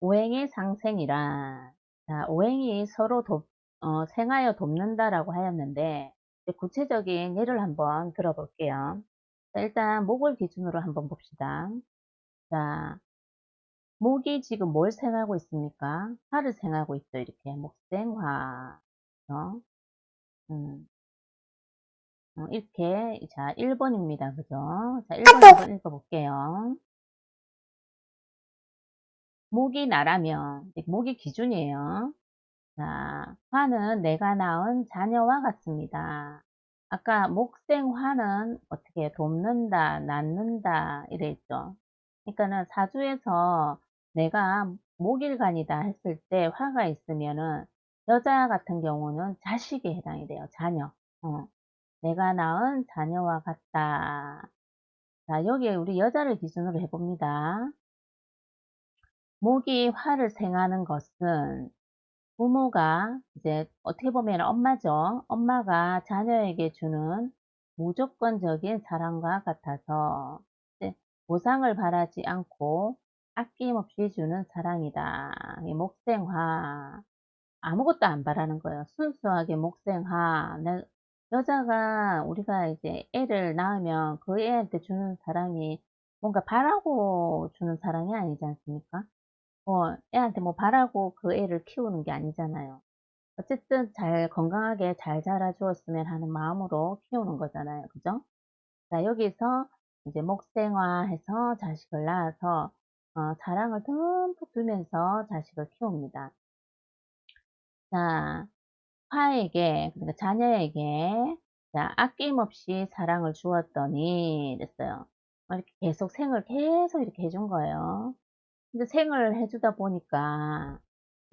오행의 상생이라. 자, 오행이 서로 생하여 돕는다라고 하였는데, 이제 구체적인 예를 한번 들어볼게요. 자, 일단 목을 기준으로 한번 봅시다. 자, 목이 지금 뭘 생하고 있습니까? 화를 생하고 있죠. 이렇게 목생화. 그죠? 음, 이렇게. 자, 1번입니다. 그죠? 자, 1번 한번 읽어볼게요. 목이 나라면, 목이 기준이에요. 자, 화는 내가 낳은 자녀와 같습니다. 아까 목생화는 어떻게 돕는다, 낳는다 이래 있죠. 그러니까는 사주에서 내가 목일간이다 했을 때 화가 있으면은 여자 같은 경우는 자식에 해당이 돼요. 자녀. 어, 내가 낳은 자녀와 같다. 자, 여기에 우리 여자를 기준으로 해봅니다. 목이 화를 생하는 것은 부모가 이제 어떻게 보면 엄마죠. 엄마가 자녀에게 주는 무조건적인 사랑과 같아서 이제 보상을 바라지 않고 아낌없이 주는 사랑이다. 이 목생화. 아무것도 안 바라는 거예요. 순수하게 목생화. 여자가 우리가 이제 애를 낳으면 그 애한테 주는 사랑이 뭔가 바라고 주는 사랑이 아니지 않습니까? 애한테 뭐 바라고 그 애를 키우는 게 아니잖아요. 어쨌든 잘 건강하게 잘 자라 주었으면 하는 마음으로 키우는 거잖아요. 그죠? 자, 여기서 이제 목생화해서 자식을 낳아서 사랑을 듬뿍 주면서 자식을 키웁니다. 자, 화에게, 그러니까 자녀에게, 자, 아낌없이 사랑을 주었더니, 됐어요. 이렇게 계속 생을 계속 이렇게 해준 거예요. 근데 생을 해주다 보니까,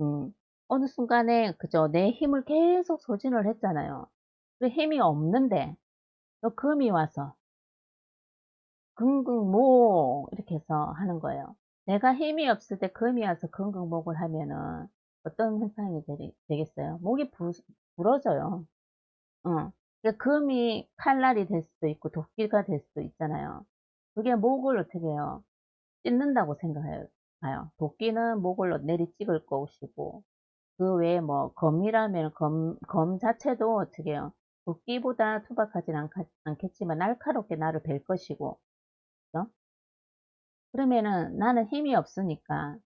음, 어느 순간에, 그죠, 내 힘을 계속 소진을 했잖아요. 그 힘이 없는데, 또 금이 와서, 긍긍목, 이렇게 해서 하는 거예요. 내가 힘이 없을 때 금이 와서 긍긍목을 하면은, 어떤 현상이 되겠어요? 목이 부러져요. 그러니까 금이 칼날이 될 수도 있고 도끼가 될 수도 있잖아요. 그게 목을 어떻게 해요? 찢는다고 생각해요. 봐요. 도끼는 목을 내리 찍을 것이고, 그 외에 뭐 검이라면 검 자체도 어떻게 해요? 도끼보다 투박하진 않겠지만 날카롭게 나를 벨 것이고, 그죠? 그러면은 나는 힘이 없으니까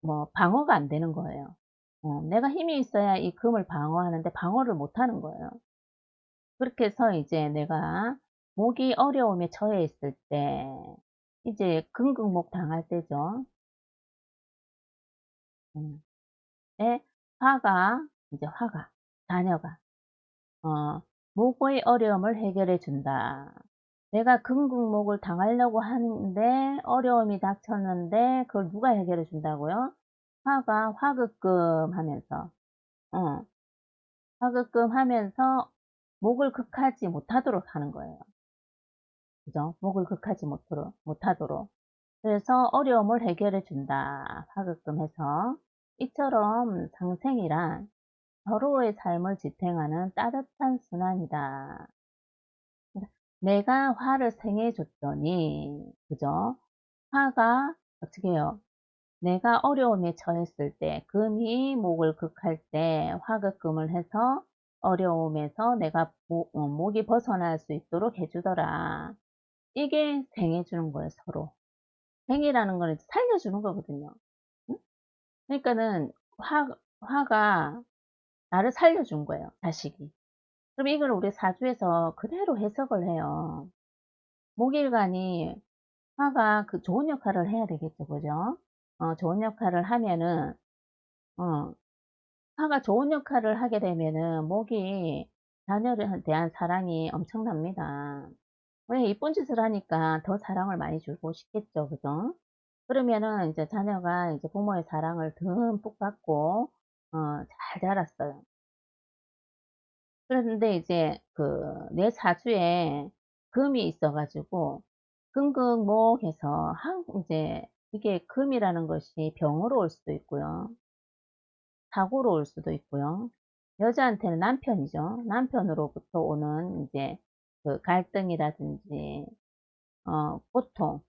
뭐 방어가 안 되는 거예요. 내가 힘이 있어야 이 금을 방어하는데 방어를 못 하는 거예요. 그렇게 해서 이제 내가 목이 어려움에 처해 있을 때 이제 금극목 당할 때죠. 음. 에 화가 자녀가 어 목의 어려움을 해결해 준다. 내가 금극목을 당하려고 하는데 어려움이 닥쳤는데 그걸 누가 해결해 준다고요? 화가 화급금 하면서 어 화급금 하면서 목을 극하지 못하도록 하는 거예요. 그죠? 목을 극하지 못하도록. 그래서 어려움을 해결해 준다. 하게끔 해서 이처럼 상생이란 서로의 삶을 지탱하는 따뜻한 순환이다. 그러니까 내가 화를 생해 줬더니 그죠? 화가 어떻게 해요? 내가 어려움에 처했을 때 금이 목을 극할 때 화급금을 해서 어려움에서 내가 목이 벗어날 수 있도록 해 주더라. 이게 생해 주는 거예요, 서로. 생이라는 거는 살려주는 거거든요. 응? 그러니까는 화가 나를 살려준 거예요, 자식이. 그럼 이걸 우리 사주에서 그대로 해석을 해요. 목일간이 화가 그 좋은 역할을 해야 되겠죠, 그죠? 좋은 역할을 하면은, 어, 화가 좋은 역할을 하게 되면은 목이 자녀에 대한 사랑이 엄청납니다. 왜 이쁜 짓을 하니까 더 사랑을 많이 주고 싶겠죠, 그죠? 그러면은 이제 자녀가 이제 부모의 사랑을 듬뿍 받고 잘 자랐어요. 그런데 이제 내 사주에 금이 있어 가지고 금극목해서 한 이제 이게 금이라는 것이 병으로 올 수도 있고요. 사고로 올 수도 있고요. 여자한테는 남편이죠. 남편으로부터 오는 이제 그 갈등이라든지 고통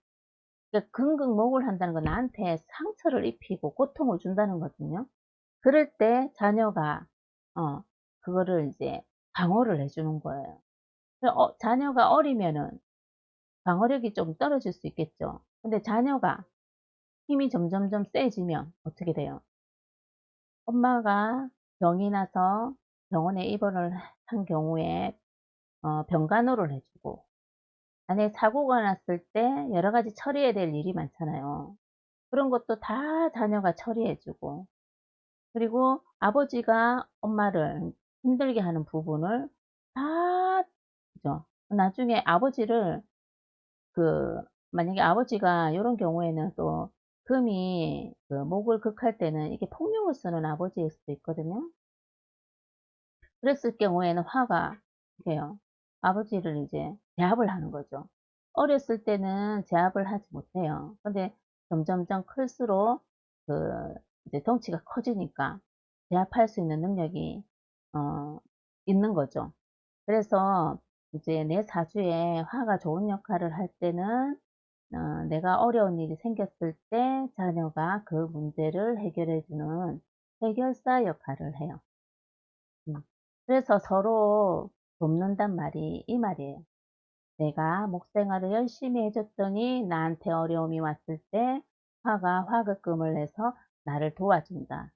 그러니까 긍긍목을 한다는 건 나한테 상처를 입히고 고통을 준다는 거거든요. 그럴 때 자녀가 어 그거를 이제 방어를 해 주는 거예요. 자녀가 어리면은 방어력이 좀 떨어질 수 있겠죠. 근데 자녀가 힘이 점점점 세지면 어떻게 돼요? 엄마가 병이 나서 병원에 입원을 한 경우에 병간호를 해 주고, 만약에 사고가 났을 때 여러 가지 처리해야 될 일이 많잖아요. 그런 것도 다 자녀가 처리해 주고, 그리고 아버지가 엄마를 힘들게 하는 부분을 다, 그죠. 나중에 아버지를 그 만약에 아버지가 요런 경우에는 또 금이 그 목을 극할 때는 이게 폭력을 쓰는 아버지일 수도 있거든요. 그랬을 경우에는 화가 돼요. 아버지를 이제 제압을 하는 거죠. 어렸을 때는 제압을 하지 못해요. 근데 점점점 클수록 그 이제 덩치가 커지니까 제압할 수 있는 능력이 어 있는 거죠. 그래서 이제 내 사주에 화가 좋은 역할을 할 때는 내가 어려운 일이 생겼을 때 자녀가 그 문제를 해결해 주는 해결사 역할을 해요. 음. 그래서 서로 돕는단 말이 이 말이에요. 내가 목생활을 열심히 해 줬더니 나한테 어려움이 왔을 때 화가 화급금을 내서 나를 도와준다.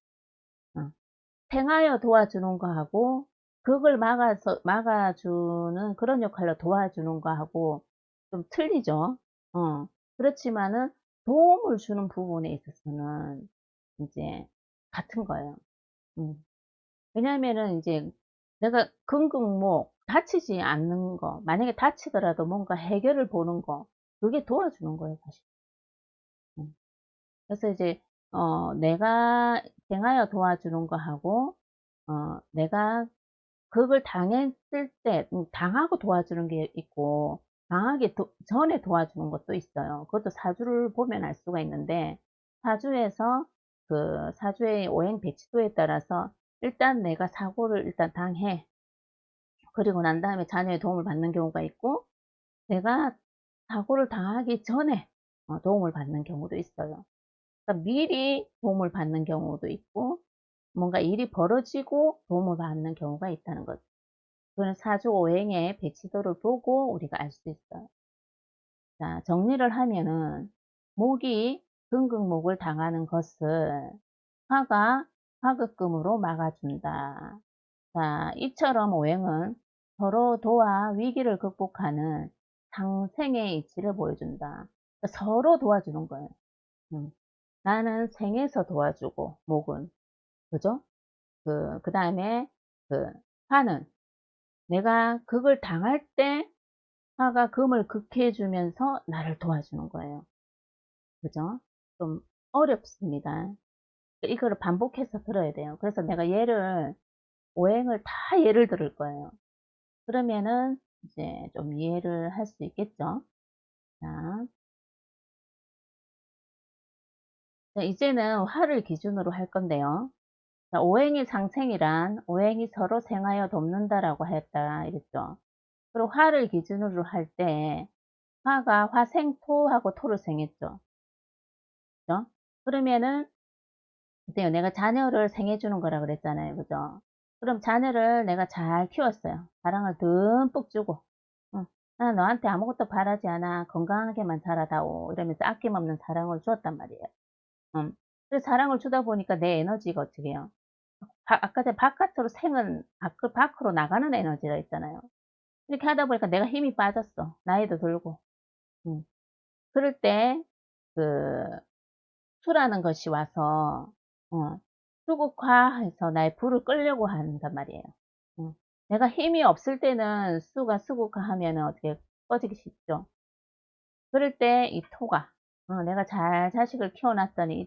어. 행하여 도와주는 거하고 그걸 막아주는 그런 역할로 도와주는 거하고 좀 틀리죠. 어. 그렇지만은 도움을 주는 부분에 있어서는 인제 같은 거예요. 음. 왜냐하면은 인제 내가 긍긍목 다치지 않는 거, 만약에 다치더라도 뭔가 해결을 보는 거, 그게 도와주는 거예요 사실. 음. 그래서 이제 내가 행하여 도와주는 거하고 내가 그걸 당했을 때 당하고 도와주는 게 있고 당하기 전에 도와주는 것도 있어요. 그것도 사주를 보면 알 수가 있는데, 사주에서 그 사주의 오행 배치도에 따라서 일단 내가 사고를 일단 당해. 그리고 난 다음에 자녀의 도움을 받는 경우가 있고, 내가 사고를 당하기 전에 도움을 받는 경우도 있어요. 그러니까 미리 도움을 받는 경우도 있고, 뭔가 일이 벌어지고 도움을 받는 경우가 있다는 거죠. 그거는 사주 오행의 배치도를 보고 우리가 알 수 있어요. 자, 정리를 하면은 목이 금극목을 당하는 것을 화가 화극금으로 막아준다. 자, 이처럼 오행은 서로 도와 위기를 극복하는 상생의 이치를 보여준다. 서로 도와주는 거예요. 음. 나는 생에서 도와주고, 목은. 그죠? 그다음에 그 화는 내가 그걸 당할 때 화가 금을 극해 주면서 나를 도와주는 거예요. 그죠? 좀 어렵습니다. 이거를 반복해서 들어야 돼요. 그래서 내가 오행을 다 예를 들을 거예요. 그러면은 이제 좀 이해를 할 수 있겠죠? 자, 자, 이제는 화를 기준으로 할 건데요. 자, 오행이 상생이란 오행이 서로 생하여 돕는다라고 했다 이랬죠. 그리고 화를 기준으로 할 때 화가 화생토하고 토를 생했죠. 그죠? 그러면은 어때요? 내가 자녀를 생해 주는 거라 그랬잖아요. 그죠? 그럼 자녀를 내가 잘 키웠어요. 사랑을 듬뿍 주고, 응. "나 너한테 아무것도 바라지 않아. 건강하게만 자라다오." 이러면서 아낌없는 사랑을 주었단 말이에요. 음. 그래서 사랑을 주다 보니까 내 에너지가 어떻게 해요? 아까 전에 바깥으로 생은 밖으로 나가는 에너지가 있잖아요. 이렇게 하다 보니까 내가 힘이 빠졌어. 나이도 들고. 음. 그럴 때 그 수라는 것이 와서 수국화해서 나의 불을 끌려고 한단 말이에요. 어. 내가 힘이 없을 때는 수가 수국화하면은 어떻게 꺼지기 쉽죠. 그럴 때 이 토가 내가 잘 자식을 키워 놨더니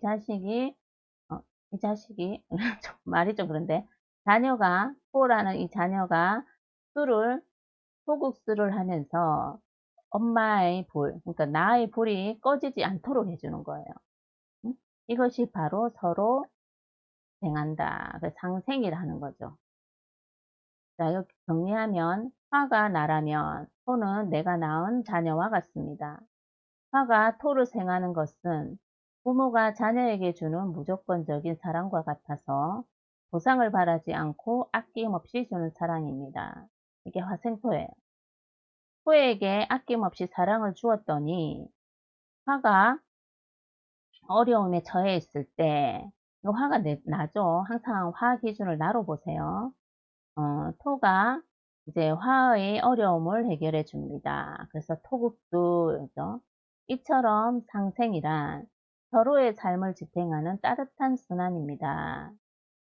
어 이 자식이 좀 말이 좀 그런데, 토라는 이 자녀가 수를 소국수를 하면서 엄마의 불, 그러니까 나의 불이 꺼지지 않도록 해 주는 거예요. 음? 이것이 바로 서로 생한다. 그 상생이라는 거죠. 자, 이렇게 정리하면 화가 나라면 토는 내가 낳은 자녀와 같습니다. 화가 토를 생하는 것은 부모가 자녀에게 주는 무조건적인 사랑과 같아서 보상을 바라지 않고 아낌없이 주는 사랑입니다. 이게 화생토예요. 토에게 아낌없이 사랑을 주었더니 화가 어려움에 처해 있을 때 이 화가 나죠. 항상 화 기준을 나로 보세요. 토가 이제 화의 어려움을 해결해 줍니다. 그래서 토국두죠. 이처럼 상생이란 서로의 삶을 지탱하는 따뜻한 순환입니다.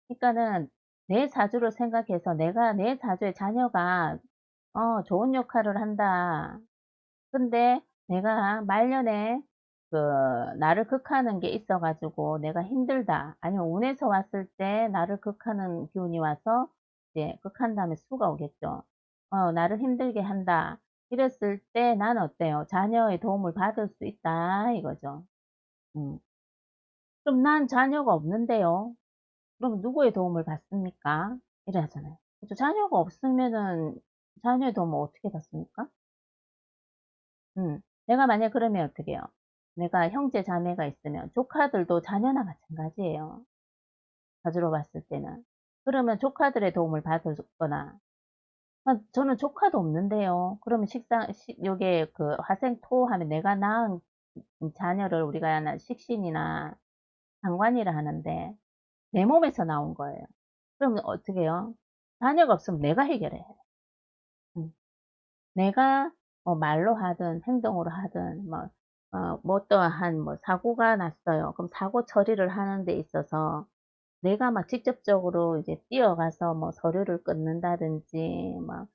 그러니까는 내 자주를 생각해서 내가 내 자주의 자녀가 좋은 역할을 한다. 근데 내가 말년에 그 나를 극하는 게 있어 가지고 내가 힘들다. 아니면 운에서 왔을 때 나를 극하는 기운이 와서 이제 극한 다음에 수가 오겠죠. 나를 힘들게 한다. 이랬을 때 나는 어때요? 자녀의 도움을 받을 수 있다 이거죠. 음. 그럼 난 자녀가 없는데요. 그럼 누구의 도움을 받습니까? 이래 하잖아요. 그죠? 자녀가 없으면은 자녀의 도움을 어떻게 받습니까? 내가 만약 그러면 어떻게 해요? 내가 형제 자매가 있으면 조카들도 자녀나 마찬가지예요. 가지로 봤을 때는. 그러면 조카들의 도움을 받을 거나 저는 조카도 없는데요. 그러면 요게 그 화생토 하면 내가 낳은 자녀를 우리가 식신이나 상관이라 하는데 내 몸에서 나온 거예요. 그러면 어떻게 해요? 자녀가 없으면 내가 해결해야 해요. 음. 내가 뭐 말로 하든 행동으로 하든 뭐 어떠한 뭐 사고가 났어요. 그럼 사고 처리를 하는 데 있어서 내가 막 직접적으로 이제 뛰어가서 뭐 서류를 끊는다든지 막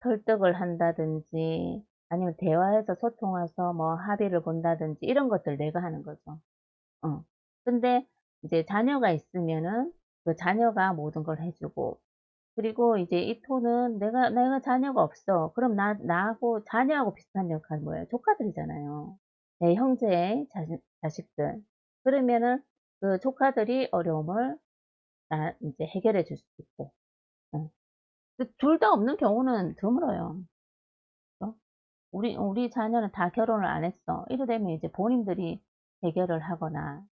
설득을 한다든지 아니면 대화해서 소통해서 뭐 합의를 본다든지 이런 것들 내가 하는 거죠. 어. 근데 이제 자녀가 있으면은 그 자녀가 모든 걸 해 주고 그리고 이제 이 토는 내가 자녀가 없어. 그럼 나하고 자녀하고 비슷한 역할이 뭐예요? 조카들이잖아요. 내 형제의 자식들. 그러면은 그 조카들이 어려움을 이제 해결해 줄 수 있고. 어. 둘 다 없는 경우는 드물어요. 어? 우리 자녀는 다 결혼을 안 했어. 이래 되면 이제 본인들이 해결을 하거나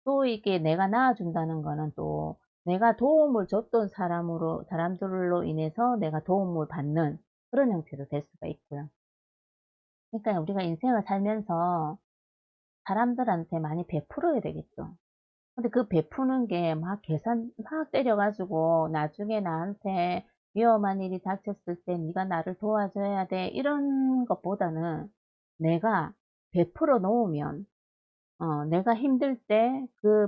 또 이게 내가 낳아준다는 거는 또 내가 도움을 줬던 사람들로 인해서 내가 도움을 받는 그런 형태로 될 수가 있고요. 그러니까 우리가 인생을 살면서 사람들한테 많이 베풀어야 되겠죠. 근데 그 베푸는 게 막 계산 막 때려 가지고 나중에 나한테 위험한 일이 닥쳤을 때 "네가 나를 도와줘야 돼." 이런 것보다는 내가 베풀어 놓으면 내가 힘들 때 그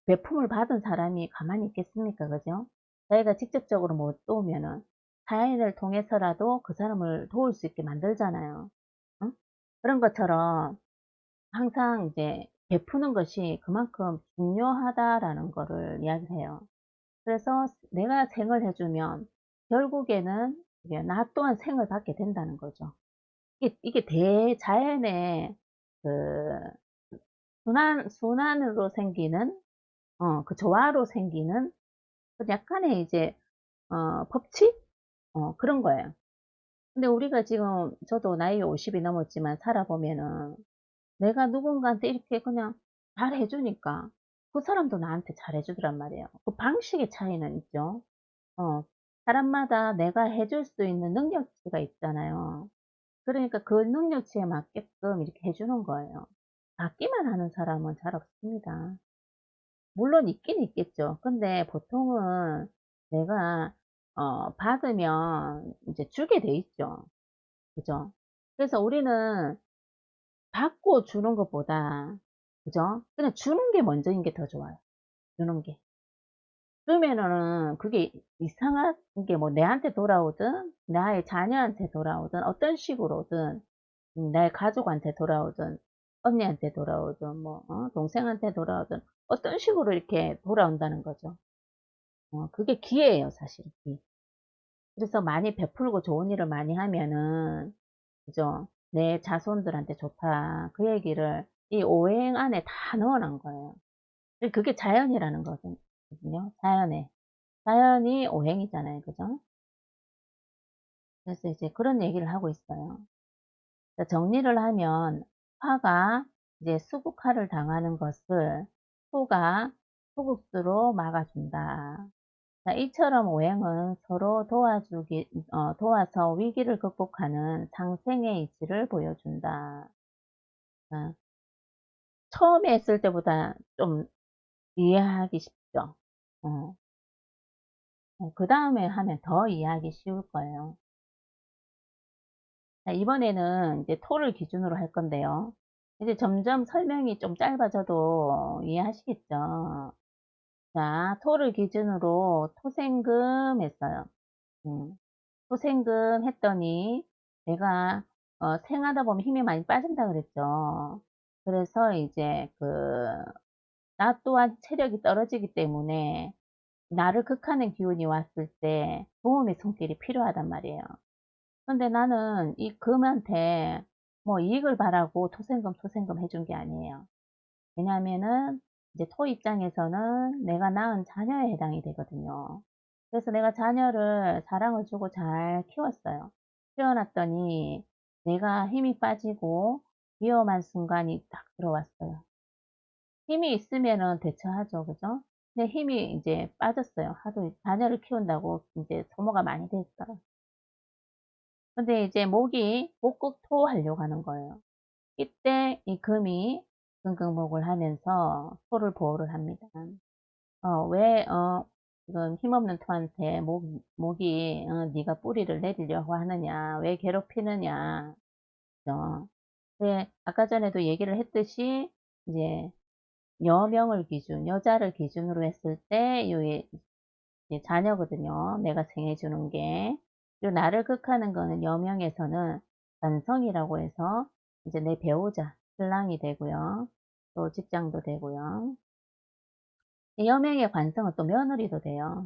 베품을 받은 사람이 가만히 있겠습니까? 그죠? 자기가 직접적으로 못 도우면은 타인을 통해서라도 그 사람을 도울 수 있게 만들잖아요. 응? 그런 것처럼 항상 이제 베푸는 것이 그만큼 중요하다라는 거를 이야기해요. 그래서 내가 생을 해 주면 결국에는 이게 나 또한 생을 받게 된다는 거죠. 이게 대자연의 그 순환으로 생기는 그 조화로 생기는 그 약간의 이제 법칙? 그런 거예요. 근데 우리가 지금 저도 나이 50이 넘었지만 살아보면은 내가 누군가한테 이렇게 그냥 잘해 주니까 그 사람도 나한테 잘해 주더란 말이에요. 그 방식의 차이는 있죠. 어 사람마다 내가 해줄 수 있는 능력치가 있잖아요. 그러니까 그 능력치에 맞게끔 이렇게 해 주는 거예요. 받기만 하는 사람은 잘 없습니다. 물론 있긴 있겠죠. 근데 보통은 내가 받으면 인제 주게 돼 있죠. 그죠? 그래서 우리는 받고 주는 것보다 그죠? 그냥 주는 게 먼저인 게 더 좋아요, 주는 게. 그러면은 그게 이상한 게 뭐 내한테 돌아오든 나의 자녀한테 돌아오든 어떤 식으로든 내 가족한테 돌아오든 언니한테 돌아오든 동생한테 돌아오든 어떤 식으로 이렇게 돌아온다는 거죠. 그게 기회예요 사실은 기. 그래서 많이 베풀고 좋은 일을 많이 하면은 그죠. "내 자손들한테 좋다." 그 얘기를 이 오행 안에 다 넣어 놓은 거예요. 그게 자연이라는 거거든요. 자연이 오행이잖아요. 그죠? 그래서 이제 그런 얘기를 하고 있어요. 그러니까 정리를 하면 화가 이제 수국화를 당하는 것을 토가 소국수로 막아준다. 자, 이처럼 오행은 서로 도와서 위기를 극복하는 상생의 이치를 보여준다. 자, 처음에 했을 때보다 좀 이해하기 쉽죠. 어, 그 다음에 하면 더 이해하기 쉬울 거예요. 자, 이번에는 이제 토를 기준으로 할 건데요. 이제 점점 설명이 좀 짧아져도 이해하시겠죠? 자, 토를 기준으로 토생금 했어요. 음, 토생금 했더니 내가 생하다 보면 힘이 많이 빠진다 그랬죠. 그래서 이제 나 또한 체력이 떨어지기 때문에 나를 극하는 기운이 왔을 때 도움의 손길이 필요하단 말이에요. 근데 나는 이 금한테 뭐 이익을 바라고 토생금 해준 게 아니에요. 왜냐하면은 이제 토 입장에서는 내가 낳은 자녀에 해당이 되거든요. 그래서 내가 자녀를 사랑을 주고 잘 키웠어요. 키워놨더니 내가 힘이 빠지고 위험한 순간이 딱 들어왔어요. 힘이 있으면은 대처하죠. 그죠? 근데 힘이 이제 빠졌어요. 하도 자녀를 키운다고 이제 소모가 많이 됐어요. 근데 이제 목극토 하려고 하는 거예요. 이때 이 금이 금극목을 하면서 토를 보호를 합니다. 왜 지금 힘없는 토한테 목이 네가 뿌리를 내리려고 하느냐, 왜 괴롭히느냐, 그죠? 네, 아까 전에도 얘기를 했듯이 이제 여자를 기준으로 했을 때 이제 자녀거든요. 내가 생해 주는 게. 그리고 나를 극하는 거는 여명에서는 관성이라고 해서 이제 내 배우자, 신랑이 되고요. 또 직장도 되고요. 이 여명의 관성은 또 며느리도 돼요.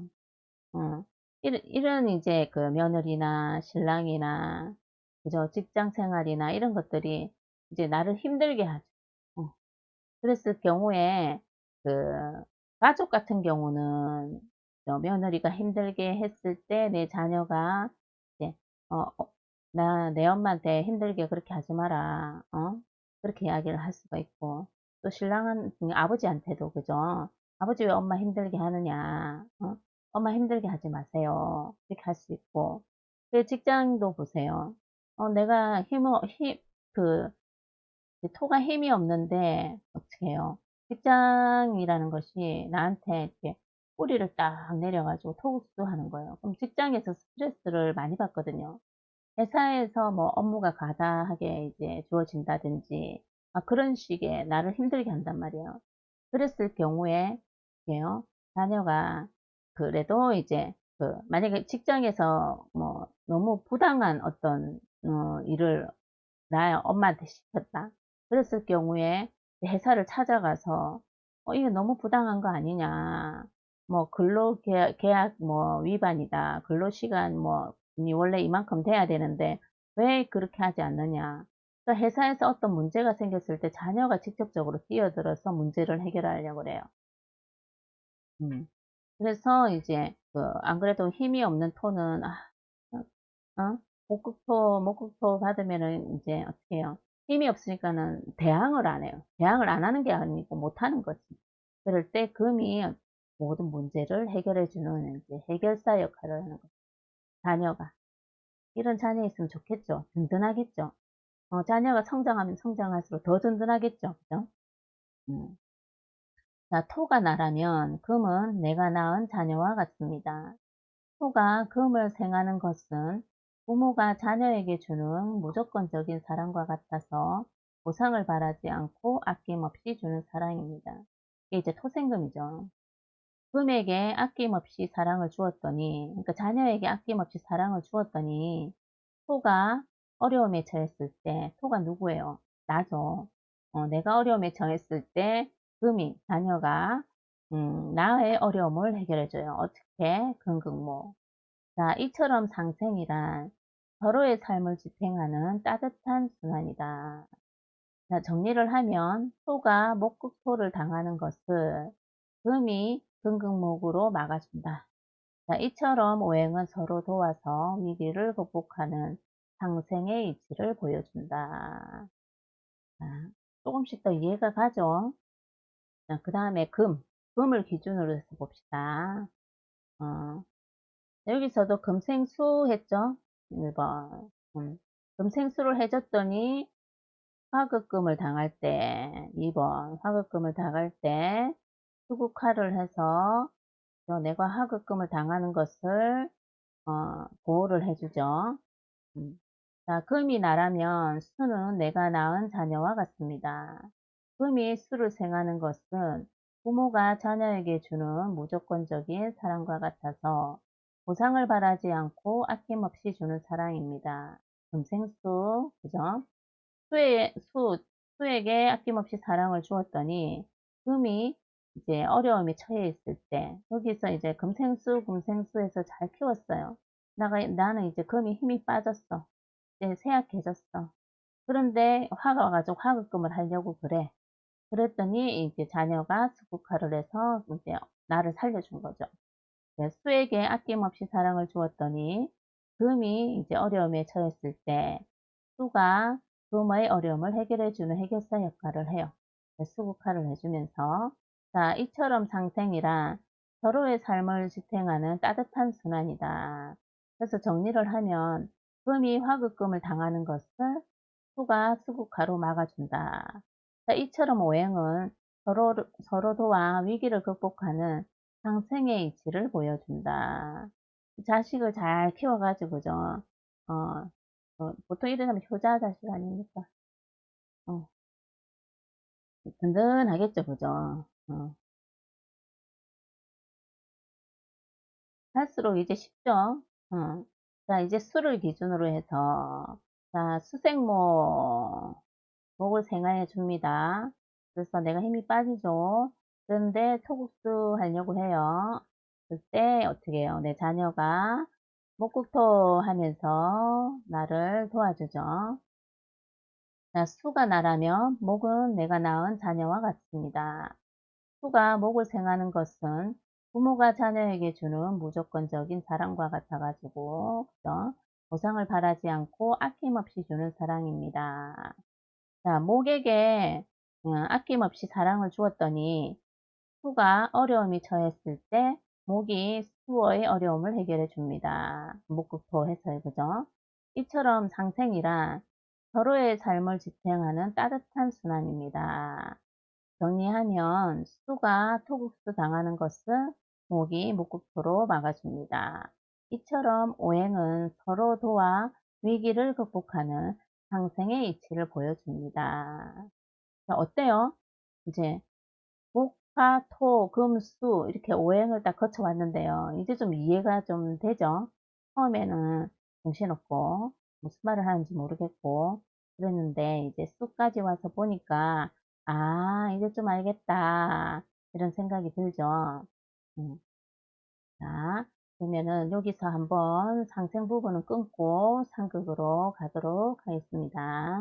어. 이런 이제 며느리나 신랑이나 그죠? 직장 생활이나 이런 것들이 이제 나를 힘들게 하죠. 어. 그랬을 경우에 그 가족 같은 경우는 며느리가 힘들게 했을 때 내 자녀가 이제 내 엄마한테 힘들게 그렇게 하지 마라." 그렇게 이야기를 할 수가 있고, 또 신랑은 아버지한테도 그죠? "아버지 왜 엄마 힘들게 하느냐. 엄마 힘들게 하지 마세요." 이렇게 할 수 있고, 그 직장도 보세요. 내가 힘어 힘그 이제 토가 힘이 없는데 어떻게 해요? 직장이라는 것이 나한테 이렇게 뿌리를 딱 내려 가지고 토국수하는 거예요. 그럼 직장에서 스트레스를 많이 받거든요. 회사에서 뭐 업무가 과다하게 이제 주어진다든지 그런 식의 나를 힘들게 한단 말이에요. 그랬을 경우에 이게요, 자녀가 그래도 이제 만약에 직장에서 뭐 너무 부당한 어떤 일을 나의 엄마한테 시켰다. 그랬을 경우에 회사를 찾아가서 "이게 너무 부당한 거 아니냐. 뭐 근로계약 뭐 위반이다. 근로시간 뭐 니 원래 이만큼 돼야 되는데 왜 그렇게 하지 않느냐." 그러니까 회사에서 어떤 문제가 생겼을 때 자녀가 직접적으로 뛰어들어서 문제를 해결하려고 그래요. 음. 그래서 이제 안 그래도 힘이 없는 토는 목극토 받으면은 인제 어떻게 해요? 힘이 없으니까는 대항을 안 해요. 대항을 안 하는 게 아니고 못 하는 거지. 그럴 때 금이 모든 문제를 해결해 주는 인제 해결사 역할을 하는 거죠, 자녀가. 이런 자녀 있으면 좋겠죠. 든든하겠죠. 자녀가 성장하면 성장할수록 더 든든하겠죠. 그죠? 음. 자, 토가 나라면 금은 내가 낳은 자녀와 같습니다. 토가 금을 생하는 것은 부모가 자녀에게 주는 무조건적인 사랑과 같아서 보상을 바라지 않고 아낌없이 주는 사랑입니다. 이게 이제 토생금이죠. 금에게 아낌없이 사랑을 주었더니, 그러니까 자녀에게 아낌없이 사랑을 주었더니, 토가 어려움에 처했을 때, 토가 누구예요? 나죠. 내가 어려움에 처했을 때, 자녀가, 나의 어려움을 해결해줘요. 어떻게? 금극목. 자, 이처럼 상생이란 서로의 삶을 지탱하는 따뜻한 순환이다. 자, 정리를 하면 토가 목극토를 당하는 것을 금이 금극목으로 막아준다. 자, 이처럼 오행은 서로 도와서 위기를 극복하는 상생의 이치를 보여준다. 자, 조금씩 더 이해가 가죠? 자, 그 다음에 금을 기준으로 해서 봅시다. 어, 여기서도 금생수 했죠? 1번. 금생수를 해줬더니 화급금을 당할 때, 2번. 화급금을 당할 때 수국화를 해서 내가 화급금을 당하는 것을 보호를 해주죠. 음. 자, 금이 나라면 수는 내가 낳은 자녀와 같습니다. 금이 수를 생하는 것은 부모가 자녀에게 주는 무조건적인 사랑과 같아서 보상을 바라지 않고 아낌없이 주는 사랑입니다. 금생수, 그죠? 수에게 아낌없이 사랑을 주었더니 금이 이제 어려움에 처해 있을 때 여기서 이제 금생수해서 잘 키웠어요. 나는 이제 금이 힘이 빠졌어. 이제 쇠약해졌어. 그런데 화가 와가지고 화급금을 하려고 그래. 그랬더니 이제 자녀가 수국화를 해서 이제 나를 살려준 거죠. 네, 수에게 아낌없이 사랑을 주었더니 금이 이제 어려움에 처했을 때 수가 금의 어려움을 해결해주는 해결사 역할을 해요. 네, 수국화를 해주면서 자, 이처럼 상생이란 서로의 삶을 지탱하는 따뜻한 순환이다. 그래서 정리를 하면 금이 화급금을 당하는 것을 수가 수국화로 막아준다. 자, 이처럼 오행은 서로도와 위기를 극복하는 상생의 이치를 보여준다. 자식을 잘 키워가지고, 그죠? 보통 이러면 효자 자식 아닙니까? 어, 든든하겠죠, 그죠? 할수록 이제 쉽죠? 자, 이제 수를 기준으로 해서, 자, 수생모, 목을 생화해 줍니다. 그래서 내가 힘이 빠지죠. 그런데 토국수 하려고 해요. 그때 어떻게 해요? 내 자녀가 목국토 하면서 나를 도와주죠. 자, 수가 나라면 목은 내가 낳은 자녀와 같습니다. 수가 목을 생하는 것은 부모가 자녀에게 주는 무조건적인 사랑과 같아가지고, 그죠? 보상을 바라지 않고 아낌없이 주는 사랑입니다. 자, 목에게 아낌없이 사랑을 주었더니 수가 어려움이 처했을 때 목이 수어의 어려움을 해결해 줍니다. 목극토해서요, 그죠? 이처럼 상생이란 서로의 삶을 지탱하는 따뜻한 순환입니다. 정리하면 수가 토국수 당하는 것을 목이 목극토로 막아줍니다. 이처럼 오행은 서로 도와 위기를 극복하는 상생의 이치를 보여줍니다. 자, 어때요? 이제 목, 화, 토, 금, 수 이렇게 오행을 딱 거쳐왔는데요. 이제 좀 이해가 좀 되죠? 처음에는 정신없고 무슨 말을 하는지 모르겠고 그랬는데 이제 수까지 와서 보니까 아, 이제 좀 알겠다 이런 생각이 들죠. 음, 자, 그러면은 여기서 한번 상생 부분은 끊고 상극으로 가도록 하겠습니다.